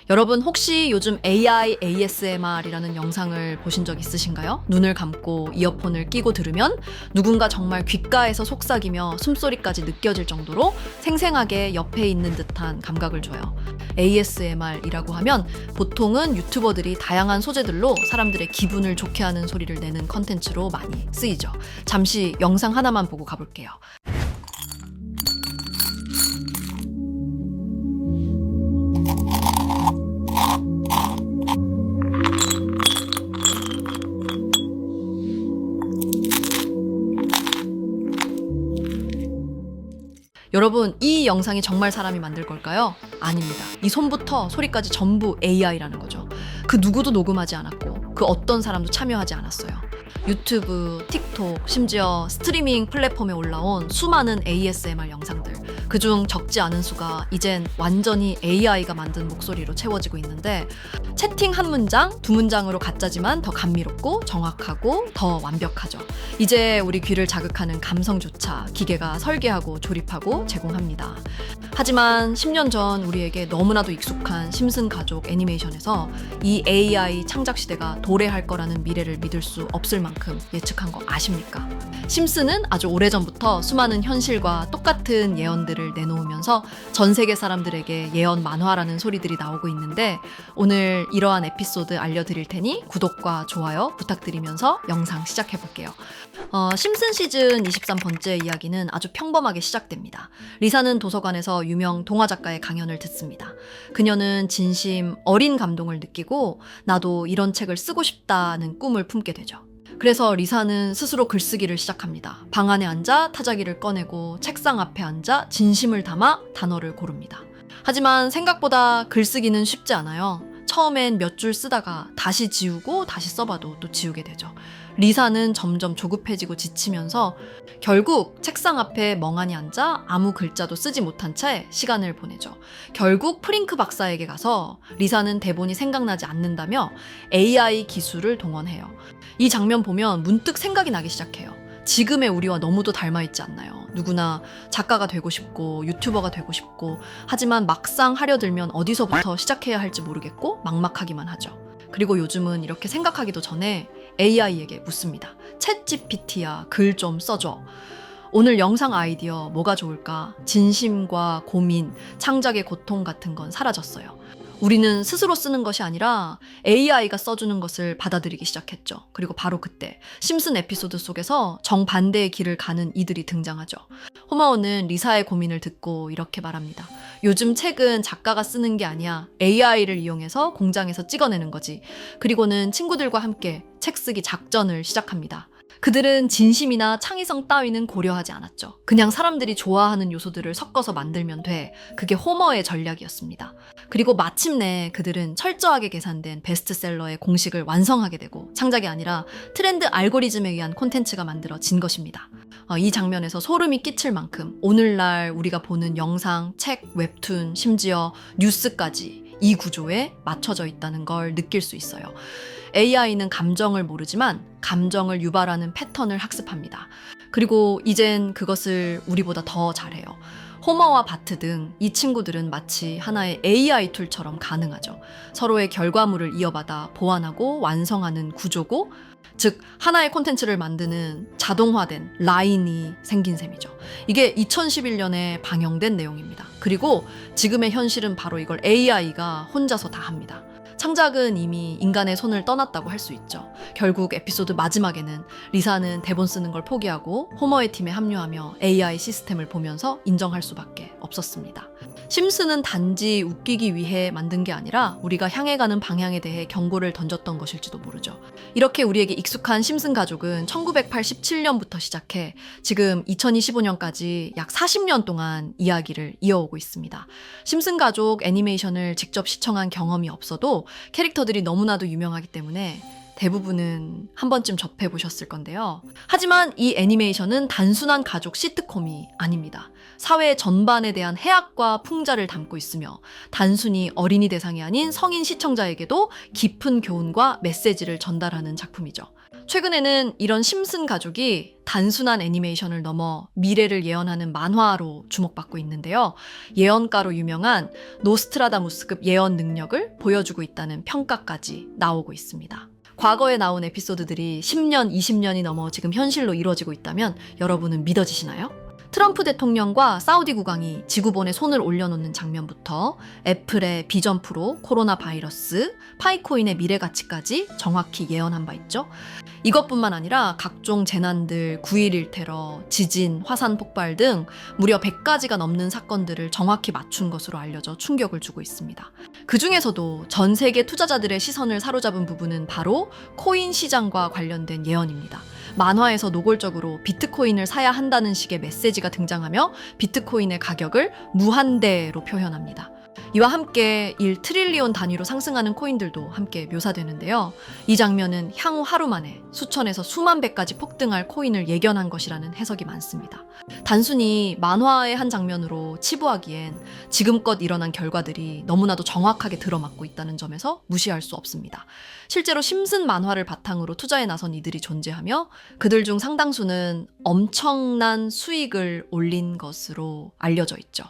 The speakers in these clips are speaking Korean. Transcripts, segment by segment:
여러분 혹시 요즘 AI ASMR이라는 영상을 보신 적 있으신가요? 눈을 감고 이어폰을 끼고 들으면 누군가 정말 귓가에서 속삭이며 숨소리까지 느껴질 정도로 생생하게 옆에 있는 듯한 감각을 줘요. ASMR이라고 하면 보통은 유튜버들이 다양한 소재들로 사람들의 기분을 좋게 하는 소리를 내는 컨텐츠로 많이 쓰이죠. 잠시 영상 하나만 보고 가볼게요. 여러분, 이 영상이 정말 사람이 만들 걸까요? 아닙니다. 이 손부터 소리까지 전부 AI라는 거죠. 그 누구도 녹음하지 않았고 그 어떤 사람도 참여하지 않았어요. 유튜브, 틱톡, 심지어 스트리밍 플랫폼에 올라온 수많은 ASMR 영상들, 그중 적지 않은 수가 이젠 완전히 AI가 만든 목소리로 채워지고 있는데, 채팅 한 문장, 두 문장으로 가짜지만 더 감미롭고 정확하고 더 완벽하죠. 이제 우리 귀를 자극하는 감성조차 기계가 설계하고 조립하고 제공합니다. 하지만 10년 전 우리에게 너무나도 익숙한 심슨 가족 애니메이션에서 이 AI 창작 시대가 도래할 거라는 미래를 믿을 수 없을 만큼 예측한 거 아십니까? 심슨은 아주 오래전부터 수많은 현실과 똑같은 예언들을 내놓으면서 전 세계 사람들에게 예언 만화라는 소리들이 나오고 있는데, 오늘 이러한 에피소드 알려드릴 테니 구독과 좋아요 부탁드리면서 영상 시작해볼게요. 심슨 시즌 23번째 이야기는 아주 평범하게 시작됩니다. 리사는 도서관에서 유명 동화 작가의 강연을 듣습니다. 그녀는 진심 어린 감동을 느끼고 나도 이런 책을 쓰고 싶다는 꿈을 품게 되죠. 그래서 리사는 스스로 글쓰기를 시작합니다. 방 안에 앉아 타자기를 꺼내고 책상 앞에 앉아 진심을 담아 단어를 고릅니다. 하지만 생각보다 글쓰기는 쉽지 않아요. 처음엔 몇 줄 쓰다가 다시 지우고 다시 써봐도 또 지우게 되죠. 리사는 점점 조급해지고 지치면서 결국 책상 앞에 멍하니 앉아 아무 글자도 쓰지 못한 채 시간을 보내죠. 결국 프링크 박사에게 가서 리사는 대본이 생각나지 않는다며 AI 기술을 동원해요. 이 장면 보면 문득 생각이 나기 시작해요. 지금의 우리와 너무도 닮아있지 않나요? 누구나 작가가 되고 싶고 유튜버가 되고 싶고, 하지만 막상 하려 들면 어디서부터 시작해야 할지 모르겠고 막막하기만 하죠. 그리고 요즘은 이렇게 생각하기도 전에 AI에게 묻습니다. 챗 GPT야, 글 좀 써줘. 오늘 영상 아이디어 뭐가 좋을까? 진심과 고민, 창작의 고통 같은 건 사라졌어요. 우리는 스스로 쓰는 것이 아니라 AI가 써주는 것을 받아들이기 시작했죠. 그리고 바로 그때 심슨 에피소드 속에서 정반대의 길을 가는 이들이 등장하죠. 호마오는 리사의 고민을 듣고 이렇게 말합니다. 요즘 책은 작가가 쓰는 게 아니야. AI를 이용해서 공장에서 찍어내는 거지. 그리고는 친구들과 함께 책 쓰기 작전을 시작합니다. 그들은 진심이나 창의성 따위는 고려하지 않았죠. 그냥 사람들이 좋아하는 요소들을 섞어서 만들면 돼. 그게 호머의 전략이었습니다. 그리고 마침내 그들은 철저하게 계산된 베스트셀러의 공식을 완성하게 되고, 창작이 아니라 트렌드 알고리즘에 의한 콘텐츠가 만들어진 것입니다. 이 장면에서 소름이 끼칠 만큼 오늘날 우리가 보는 영상, 책, 웹툰, 심지어 뉴스까지 이 구조에 맞춰져 있다는 걸 느낄 수 있어요. AI는 감정을 모르지만 감정을 유발하는 패턴을 학습합니다. 그리고 이젠 그것을 우리보다 더 잘해요. 호머와 바트 등 이 친구들은 마치 하나의 AI 툴처럼 가능하죠. 서로의 결과물을 이어받아 보완하고 완성하는 구조고, 즉 하나의 콘텐츠를 만드는 자동화된 라인이 생긴 셈이죠. 이게 2011년에 방영된 내용입니다. 그리고 지금의 현실은 바로 이걸 AI가 혼자서 다 합니다. 창작은 이미 인간의 손을 떠났다고 할 수 있죠. 결국 에피소드 마지막에는 리사는 대본 쓰는 걸 포기하고 호머의 팀에 합류하며 AI 시스템을 보면서 인정할 수밖에 없었습니다. 심슨은 단지 웃기기 위해 만든 게 아니라 우리가 향해 가는 방향에 대해 경고를 던졌던 것일지도 모르죠. 이렇게 우리에게 익숙한 심슨 가족은 1987년부터 시작해 지금 2025년까지 약 40년 동안 이야기를 이어오고 있습니다. 심슨 가족 애니메이션을 직접 시청한 경험이 없어도 캐릭터들이 너무나도 유명하기 때문에 대부분은 한 번쯤 접해보셨을 건데요. 하지만 이 애니메이션은 단순한 가족 시트콤이 아닙니다. 사회 전반에 대한 해악과 풍자를 담고 있으며 단순히 어린이 대상이 아닌 성인 시청자에게도 깊은 교훈과 메시지를 전달하는 작품이죠. 최근에는 이런 심슨 가족이 단순한 애니메이션을 넘어 미래를 예언하는 만화로 주목받고 있는데요. 예언가로 유명한 노스트라다무스급 예언 능력을 보여주고 있다는 평가까지 나오고 있습니다. 과거에 나온 에피소드들이 10년, 20년이 넘어 지금 현실로 이루어지고 있다면 여러분은 믿어지시나요? 트럼프 대통령과 사우디 국왕이 지구본에 손을 올려놓는 장면부터 애플의 비전 프로, 코로나 바이러스, 파이코인의 미래 가치까지 정확히 예언한 바 있죠. 이것뿐만 아니라 각종 재난들, 9.11 테러, 지진, 화산 폭발 등 무려 100가지가 넘는 사건들을 정확히 맞춘 것으로 알려져 충격을 주고 있습니다. 그 중에서도 전 세계 투자자들의 시선을 사로잡은 부분은 바로 코인 시장과 관련된 예언입니다. 만화에서 노골적으로 비트코인을 사야 한다는 식의 메시지가 등장하며 비트코인의 가격을 무한대로 표현합니다. 이와 함께 1트릴리온 단위로 상승하는 코인들도 함께 묘사되는데요. 이 장면은 향후 하루 만에 수천에서 수만 배까지 폭등할 코인을 예견한 것이라는 해석이 많습니다. 단순히 만화의 한 장면으로 치부하기엔 지금껏 일어난 결과들이 너무나도 정확하게 들어맞고 있다는 점에서 무시할 수 없습니다. 실제로 심슨 만화를 바탕으로 투자에 나선 이들이 존재하며 그들 중 상당수는 엄청난 수익을 올린 것으로 알려져 있죠.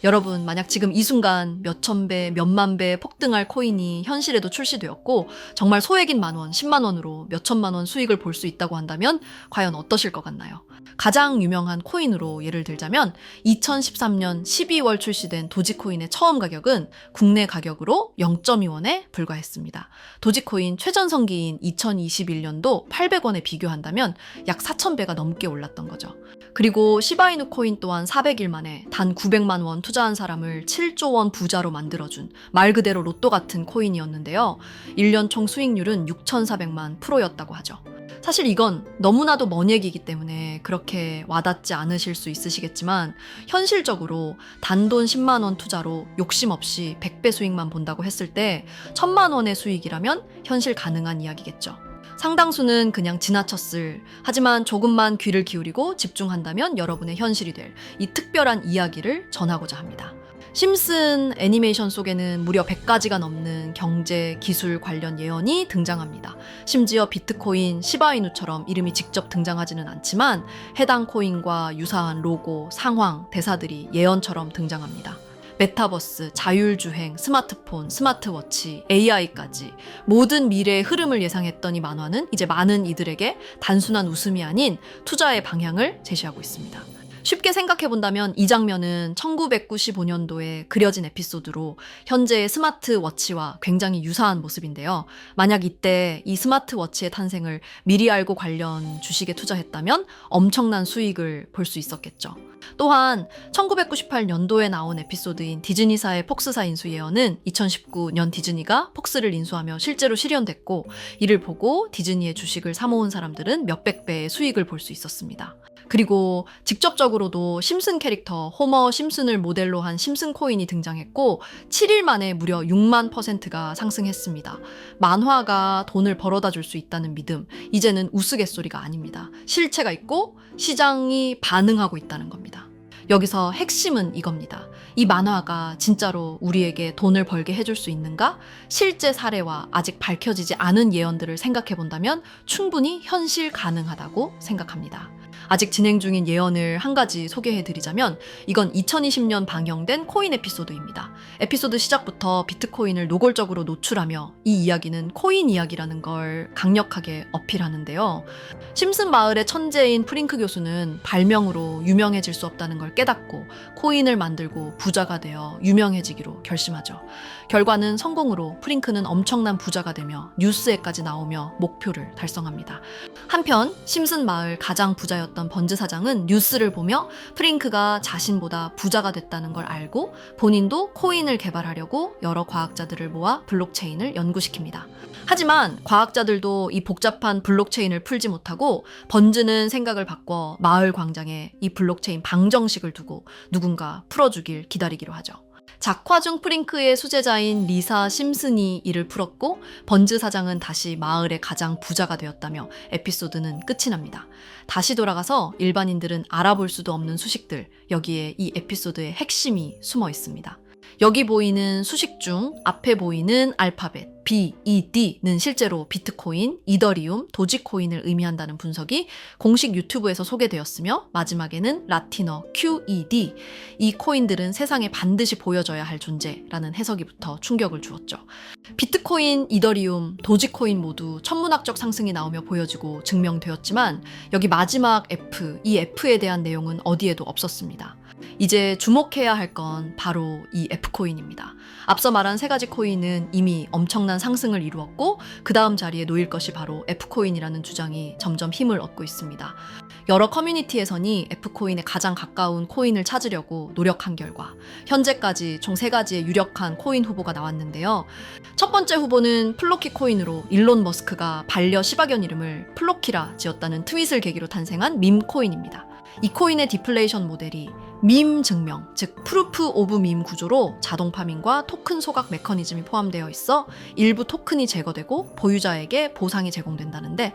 여러분, 만약 지금 이 순간 몇천 배, 몇만 배 폭등할 코인이 현실에도 출시되었고 정말 소액인 만원, 10만 원으로 몇천만 원 수익을 볼 수 있다고 한다면 과연 어떠실 것 같나요? 가장 유명한 코인으로 예를 들자면 2013년 12월 출시된 도지코인의 처음 가격은 국내 가격으로 0.2원에 불과했습니다. 도지코인 최전성기인 2021년도 800원에 비교한다면 약 4,000배가 넘게 올랐던 거죠. 그리고 시바이누 코인 또한 400일 만에 단 900만 원 투자한 사람을 7조 원 부자로 만들어준 말 그대로 로또 같은 코인이었는데요. 1년 총 수익률은 6,400만 %였다고 하죠. 사실 이건 너무나도 먼 얘기이기 때문에 그렇게 와닿지 않으실 수 있으시겠지만 현실적으로 단돈 10만 원 투자로 욕심 없이 100배 수익만 본다고 했을 때 1,000만 원의 수익이라면 현실 가능한 이야기겠죠. 상당수는 그냥 지나쳤을, 하지만 조금만 귀를 기울이고 집중한다면 여러분의 현실이 될 이 특별한 이야기를 전하고자 합니다. 심슨 애니메이션 속에는 무려 100가지가 넘는 경제, 기술 관련 예언이 등장합니다. 심지어 비트코인, 시바이누처럼 이름이 직접 등장하지는 않지만 해당 코인과 유사한 로고, 상황, 대사들이 예언처럼 등장합니다. 메타버스, 자율주행, 스마트폰, 스마트워치, AI까지 모든 미래의 흐름을 예상했던 이 만화는 이제 많은 이들에게 단순한 웃음이 아닌 투자의 방향을 제시하고 있습니다. 쉽게 생각해본다면 이 장면은 1995년도에 그려진 에피소드로 현재의 스마트워치와 굉장히 유사한 모습인데요. 만약 이때 이 스마트워치의 탄생을 미리 알고 관련 주식에 투자했다면 엄청난 수익을 볼 수 있었겠죠. 또한 1998년도에 나온 에피소드인 디즈니사의 폭스사 인수 예언은 2019년 디즈니가 폭스를 인수하며 실제로 실현됐고 이를 보고 디즈니의 주식을 사모은 사람들은 몇백 배의 수익을 볼 수 있었습니다. 그리고 직접적으로도 심슨 캐릭터 호머 심슨을 모델로 한 심슨 코인이 등장했고 7일 만에 무려 6만 %가 상승했습니다. 만화가 돈을 벌어다 줄 수 있다는 믿음, 이제는 우스갯소리가 아닙니다. 실체가 있고 시장이 반응하고 있다는 겁니다. 여기서 핵심은 이겁니다. 이 만화가 진짜로 우리에게 돈을 벌게 해줄 수 있는가? 실제 사례와 아직 밝혀지지 않은 예언들을 생각해 본다면 충분히 현실 가능하다고 생각합니다. 아직 진행 중인 예언을 한 가지 소개해드리자면 이건 2020년 방영된 코인 에피소드입니다. 에피소드 시작부터 비트코인을 노골적으로 노출하며 이 이야기는 코인 이야기라는 걸 강력하게 어필하는데요. 심슨 마을의 천재인 프링크 교수는 발명으로 유명해질 수 없다는 걸 깨닫고 코인을 만들고 부자가 되어 유명해지기로 결심하죠. 결과는 성공으로 프링크는 엄청난 부자가 되며 뉴스에까지 나오며 목표를 달성합니다. 한편 심슨 마을 가장 부자였던 번즈 사장은 뉴스를 보며 프링크가 자신보다 부자가 됐다는 걸 알고 본인도 코인을 개발하려고 여러 과학자들을 모아 블록체인을 연구시킵니다. 하지만 과학자들도 이 복잡한 블록체인을 풀지 못하고 번즈는 생각을 바꿔 마을 광장에 이 블록체인 방정식을 두고 누군가 풀어주길 기다리기로 하죠. 작화 중 프링크의 수제자인 리사 심슨이 이를 풀었고 번즈 사장은 다시 마을의 가장 부자가 되었다며 에피소드는 끝이 납니다. 다시 돌아가서 일반인들은 알아볼 수도 없는 수식들, 여기에 이 에피소드의 핵심이 숨어 있습니다. 여기 보이는 수식 중 앞에 보이는 알파벳 B, E, D는 실제로 비트코인, 이더리움, 도지코인을 의미한다는 분석이 공식 유튜브에서 소개되었으며 마지막에는 라틴어 QED, 이 코인들은 세상에 반드시 보여져야 할 존재라는 해석이부터 충격을 주었죠. 비트코인, 이더리움, 도지코인 모두 천문학적 상승이 나오며 보여지고 증명되었지만 여기 마지막 F, 이 F에 대한 내용은 어디에도 없었습니다. 이제 주목해야 할 건 바로 이 F코인입니다. 앞서 말한 세 가지 코인은 이미 엄청난 상승을 이루었고 그 다음 자리에 놓일 것이 바로 F코인이라는 주장이 점점 힘을 얻고 있습니다. 여러 커뮤니티에서는 F코인에 가장 가까운 코인을 찾으려고 노력한 결과 현재까지 총 3가지의 유력한 코인 후보가 나왔는데요. 첫 번째 후보는 플로키 코인으로 일론 머스크가 반려 시바견 이름을 플로키라 지었다는 트윗을 계기로 탄생한 밈 코인입니다. 이 코인의 디플레이션 모델이 밈 증명, 즉 프루프 오브 밈 구조로 자동 파밍과 토큰 소각 메커니즘이 포함되어 있어 일부 토큰이 제거되고 보유자에게 보상이 제공된다는데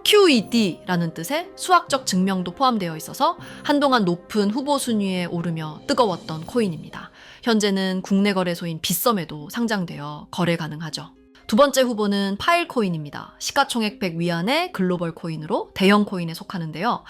QED라는 뜻의 수학적 증명도 포함되어 있어서 한동안 높은 후보 순위에 오르며 뜨거웠던 코인입니다. 현재는 국내 거래소인 빗썸에도 상장되어 거래 가능하죠. 두 번째 후보는 파일코인입니다. 시가총액 100 위안의 글로벌 코인으로 대형 코인에 속하는데요.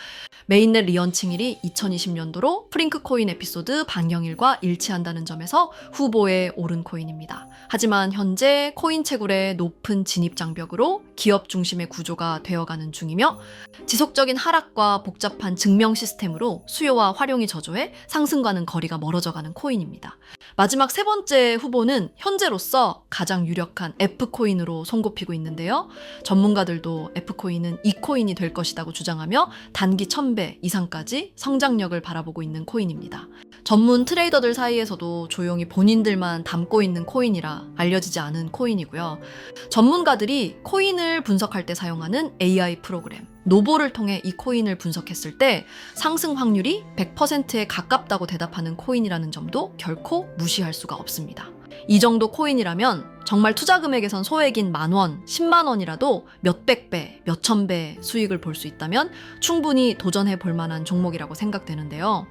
메인넷 리언칭일이 2020년도로 프링크 코인 에피소드 방영일과 일치한다는 점에서 후보에 오른 코인입니다. 하지만 현재 코인 채굴의 높은 진입 장벽으로 기업 중심의 구조가 되어가는 중이며 지속적인 하락과 복잡한 증명 시스템으로 수요와 활용이 저조해 상승과는 거리가 멀어져가는 코인입니다. 마지막 세 번째 후보는 현재로서 가장 유력한 F코인으로 손꼽히고 있는데요. 전문가들도 F코인은 이 코인이 될 것이라고 주장하며 단기 1000배 이상까지 성장력을 바라보고 있는 코인입니다. 전문 트레이더들 사이에서도 조용히 본인들만 담고 있는 코인이라 알려지지 않은 코인이고요. 전문가들이 코인을 분석할 때 사용하는 AI 프로그램 노보를 통해 이 코인을 분석했을 때 상승 확률이 100%에 가깝다고 대답하는 코인이라는 점도 결코 무시할 수가 없습니다. 이 정도 코인이라면 정말 투자 금액에선 소액인 10,000원, 10만 원이라도 몇백 배, 몇천 배 수익을 볼 수 있다면 충분히 도전해 볼 만한 종목이라고 생각되는데요.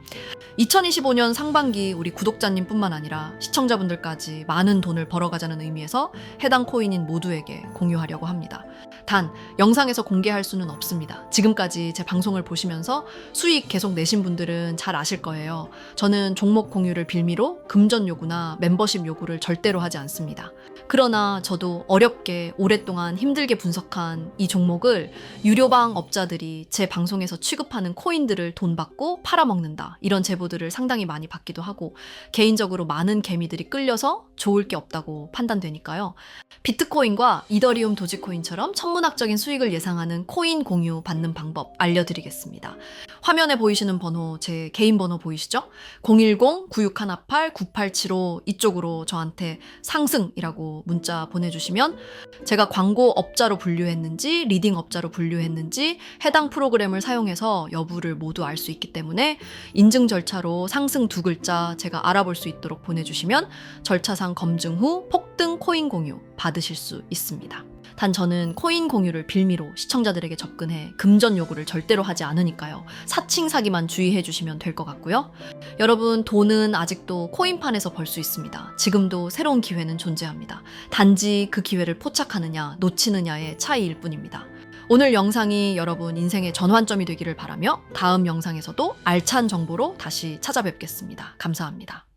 2025년 상반기 우리 구독자님뿐만 아니라 시청자분들까지 많은 돈을 벌어가자는 의미에서 해당 코인인 모두에게 공유하려고 합니다. 단, 영상에서 공개할 수는 없습니다. 지금까지 제 방송을 보시면서 수익 계속 내신 분들은 잘 아실 거예요. 저는 종목 공유를 빌미로 금전 요구나 멤버십 요구를 절대로 하지 않습니다. 그러나 저도 어렵게 오랫동안 힘들게 분석한 이 종목을 유료방 업자들이 제 방송에서 취급하는 코인들을 돈 받고 팔아먹는다. 이런 제보들을 상당히 많이 받기도 하고 개인적으로 많은 개미들이 끌려서 좋을 게 없다고 판단되니까요. 비트코인과 이더리움 도지코인처럼 천문학적인 수익을 예상하는 코인 공유 받는 방법 알려드리겠습니다. 화면에 보이시는 번호, 제 개인 번호 보이시죠? 010-9618-9875 이쪽으로 저한테 상승이라고 문자 보내주시면 제가 광고 업자로 분류했는지 리딩 업자로 분류했는지 해당 프로그램을 사용해서 여부를 모두 알 수 있기 때문에 인증 절차로 상승 2글자 제가 알아볼 수 있도록 보내주시면 절차상 검증 후 폭등 코인 공유 받으실 수 있습니다. 단 저는 코인 공유를 빌미로 시청자들에게 접근해 금전 요구를 절대로 하지 않으니까요. 사칭 사기만 주의해 주시면 될 것 같고요. 여러분, 돈은 아직도 코인판에서 벌 수 있습니다. 지금도 새로운 기회는 존재합니다. 단지 그 기회를 포착하느냐 놓치느냐의 차이일 뿐입니다. 오늘 영상이 여러분 인생의 전환점이 되기를 바라며 다음 영상에서도 알찬 정보로 다시 찾아뵙겠습니다. 감사합니다.